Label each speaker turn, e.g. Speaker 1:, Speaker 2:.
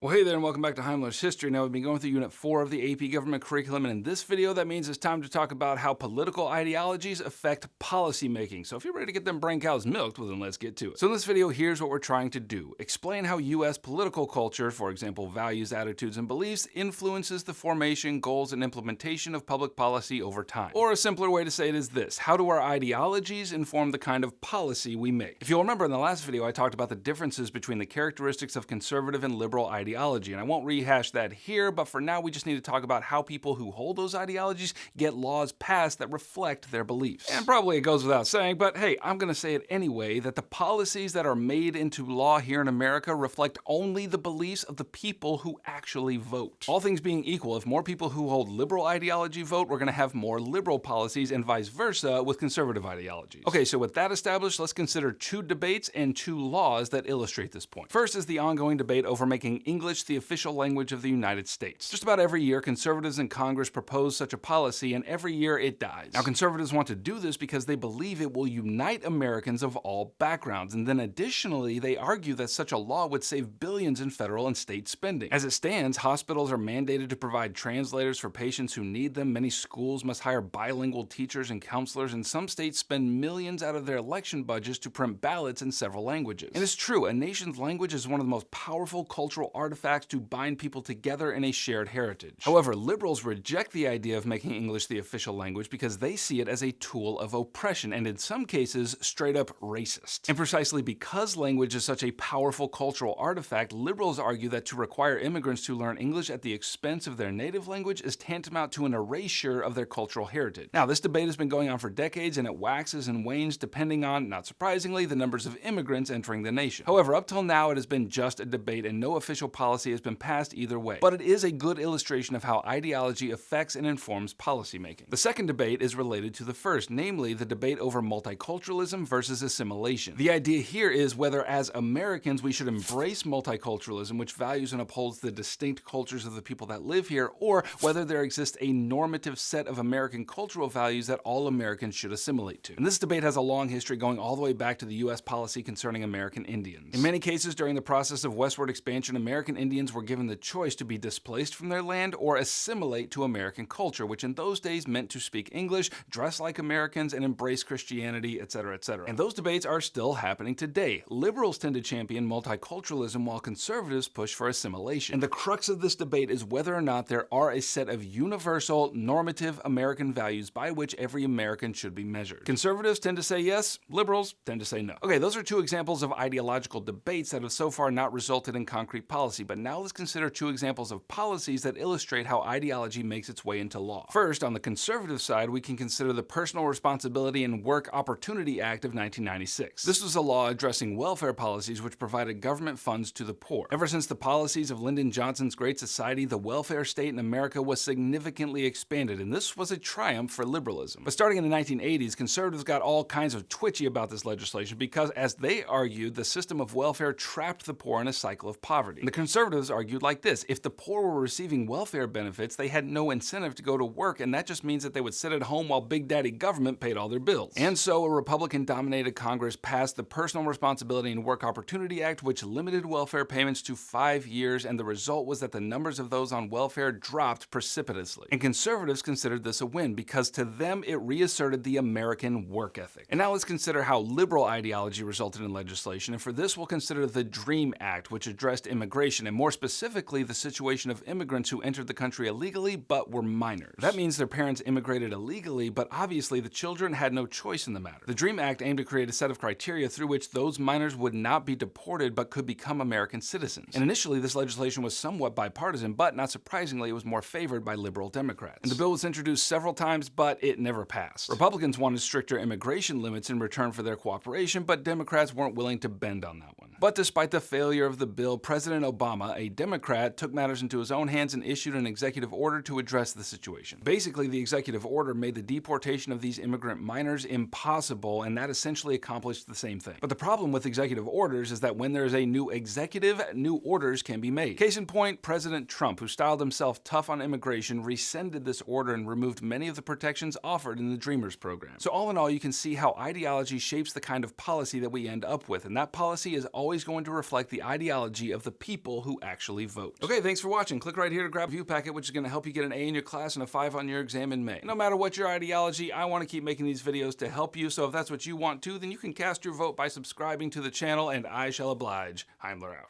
Speaker 1: Well, hey there, and welcome back to Heimler's History. Now, we've been going through Unit 4 of the AP Government Curriculum, and in this video, that means it's time to talk about how political ideologies affect policy making. So if you're ready to get them brain cows milked, well then let's get to it. So in this video, here's what we're trying to do. Explain how U.S. political culture, for example, values, attitudes, and beliefs, influences the formation, goals, and implementation of public policy over time. Or a simpler way to say it is this: how do our ideologies inform the kind of policy we make? If you'll remember in the last video, I talked about the differences between the characteristics of conservative and liberal ideology. And I won't rehash that here, but for now we just need to talk about how people who hold those ideologies get laws passed that reflect their beliefs. And probably it goes without saying, but hey, I'm gonna say it anyway, that the policies that are made into law here in America reflect only the beliefs of the people who actually vote. All things being equal, if more people who hold liberal ideology vote, we're gonna have more liberal policies, and vice versa with conservative ideologies. Okay, so with that established, let's consider two debates and two laws that illustrate this point. First is the ongoing debate over making English the official language of the United States. Just about every year, conservatives in Congress propose such a policy, and every year it dies. Now, conservatives want to do this because they believe it will unite Americans of all backgrounds, and then additionally, they argue that such a law would save billions in federal and state spending. As it stands, hospitals are mandated to provide translators for patients who need them, many schools must hire bilingual teachers and counselors, and some states spend millions out of their election budgets to print ballots in several languages. And it's true, a nation's language is one of the most powerful cultural artifacts to bind people together in a shared heritage. However, liberals reject the idea of making English the official language because they see it as a tool of oppression and in some cases straight up racist. And precisely because language is such a powerful cultural artifact, liberals argue that to require immigrants to learn English at the expense of their native language is tantamount to an erasure of their cultural heritage. Now, this debate has been going on for decades and it waxes and wanes depending on, not surprisingly, the numbers of immigrants entering the nation. However, up till now it has been just a debate and no official policy has been passed either way, but it is a good illustration of how ideology affects and informs policymaking. The second debate is related to the first, namely the debate over multiculturalism versus assimilation. The idea here is whether as Americans we should embrace multiculturalism, which values and upholds the distinct cultures of the people that live here, or whether there exists a normative set of American cultural values that all Americans should assimilate to. And this debate has a long history going all the way back to the U.S. policy concerning American Indians. In many cases during the process of westward expansion, American Indians were given the choice to be displaced from their land or assimilate to American culture, which in those days meant to speak English, dress like Americans, and embrace Christianity, etc., etc. And those debates are still happening today. Liberals tend to champion multiculturalism while conservatives push for assimilation. And the crux of this debate is whether or not there are a set of universal, normative American values by which every American should be measured. Conservatives tend to say yes, liberals tend to say no. Okay, those are two examples of ideological debates that have so far not resulted in concrete policy, but now let's consider two examples of policies that illustrate how ideology makes its way into law. First, on the conservative side, we can consider the Personal Responsibility and Work Opportunity Act of 1996. This was a law addressing welfare policies which provided government funds to the poor. Ever since the policies of Lyndon Johnson's Great Society, the welfare state in America was significantly expanded, and this was a triumph for liberalism. But starting in the 1980s, conservatives got all kinds of twitchy about this legislation because, as they argued, the system of welfare trapped the poor in a cycle of poverty. And the conservatives argued like this: if the poor were receiving welfare benefits, they had no incentive to go to work, and that just means that they would sit at home while Big Daddy government paid all their bills. And so a Republican-dominated Congress passed the Personal Responsibility and Work Opportunity Act, which limited welfare payments to 5 years, and the result was that the numbers of those on welfare dropped precipitously. And conservatives considered this a win because to them it reasserted the American work ethic. And now let's consider how liberal ideology resulted in legislation, and for this we'll consider the DREAM Act, which addressed immigration, and more specifically the situation of immigrants who entered the country illegally but were minors. That means their parents immigrated illegally, but obviously the children had no choice in the matter. The DREAM Act aimed to create a set of criteria through which those minors would not be deported but could become American citizens. And initially this legislation was somewhat bipartisan, but not surprisingly it was more favored by liberal Democrats. And the bill was introduced several times, but it never passed. Republicans wanted stricter immigration limits in return for their cooperation, but Democrats weren't willing to bend on that one. But despite the failure of the bill, President Obama, a Democrat, took matters into his own hands and issued an executive order to address the situation. Basically, the executive order made the deportation of these immigrant minors impossible, and that essentially accomplished the same thing. But the problem with executive orders is that when there is a new executive, new orders can be made. Case in point, President Trump, who styled himself tough on immigration, rescinded this order and removed many of the protections offered in the Dreamers program. So all in all, you can see how ideology shapes the kind of policy that we end up with, and that policy is always going to reflect the ideology of the people people who actually vote. Okay, thanks for watching. Click right here to grab a review packet, which is going to help you get an A in your class and a 5 on your exam in May. No matter what your ideology, I want to keep making these videos to help you, so if that's what you want too, then you can cast your vote by subscribing to the channel, and I shall oblige. Heimler out.